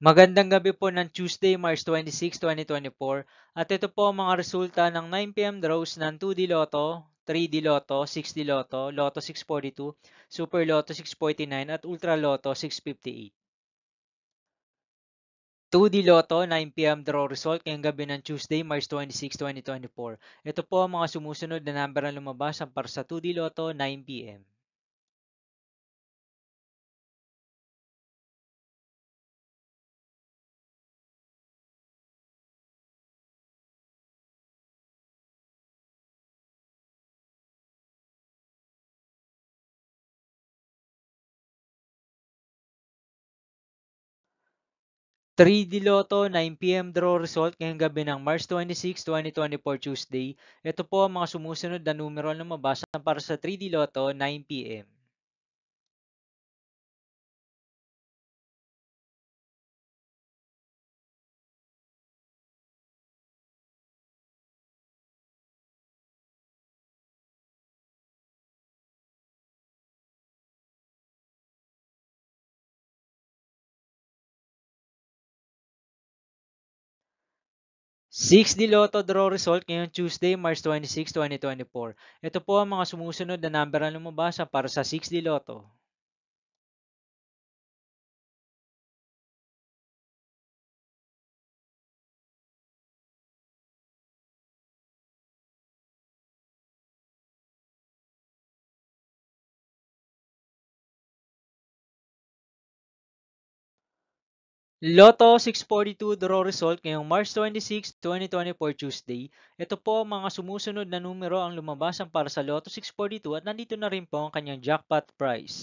Magandang gabi po ng Tuesday, March 26, 2024. At ito po ang mga resulta ng 9 p.m. draws ng 2D Lotto, 3D Lotto, 6D Lotto, Lotto 642, Super Lotto 649 at Ultra Lotto 658. 2D Lotto 9 p.m. draw result ngayong gabi ng Tuesday, March 26, 2024. Ito po ang mga sumusunod na number na lumabas para sa 2D Lotto 9 p.m. 3D Lotto 9 p.m. draw result ngayong gabi ng March 26, 2024 Tuesday. Ito po ang mga sumusunod na numero na lumabas para sa 3D Lotto 9 p.m. 6D Lotto draw result ngayong Tuesday, March 26, 2024. Ito po ang mga sumusunod na number na lumabas para sa 6D Lotto. 'Lotto 642 draw result ngayong March 26, 2024 Tuesday. Ito po ang mga sumusunod na numero ang lumabas para sa Lotto 642 at nandito na rin po ang kanyang jackpot price.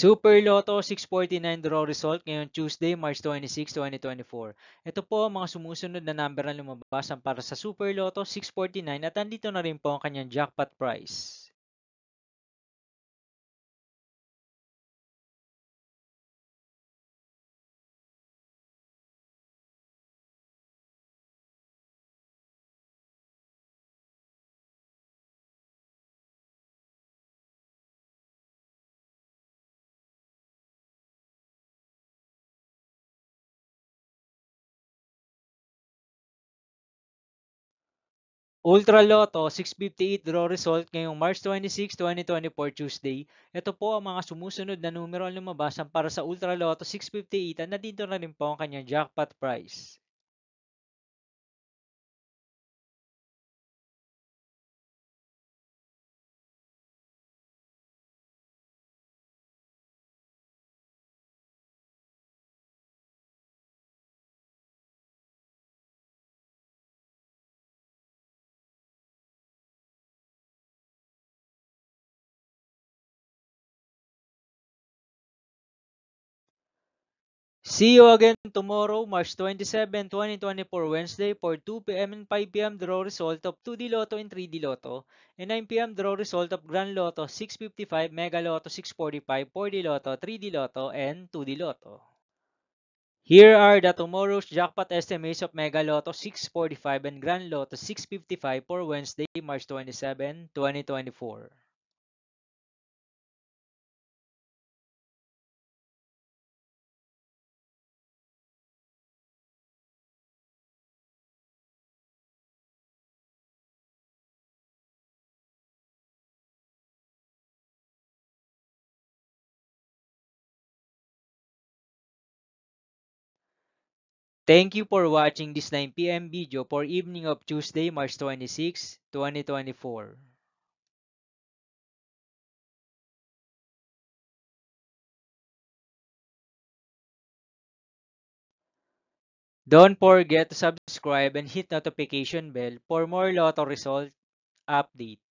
Super Lotto 649 draw result ngayong Tuesday, March 26, 2024. Ito po ang mga sumusunod na number na lumabas para sa Super Lotto 649 at nandito na rin po ang kanyang jackpot price. Ultra Lotto 658 draw result ngayong March 26, 2024 Tuesday. Ito po ang mga sumusunod na numero ang lumabas para sa Ultra Lotto 658 at nandito na rin po ang kanyang jackpot price. See you again tomorrow, March 27, 2024, Wednesday for 2 p.m. and 5 p.m. draw result of 2D Lotto and 3D Lotto, and 9 p.m. draw result of Grand Lotto 655, Mega Lotto 645, 4D Lotto, 3D Lotto, and 2D Lotto. Here are the tomorrow's jackpot estimates of Mega Lotto 645 and Grand Lotto 655 for Wednesday, March 27, 2024. Thank you for watching this 9 p.m. video for evening of Tuesday, March 26, 2024. Don't forget to subscribe and hit notification bell for more Lotto result update.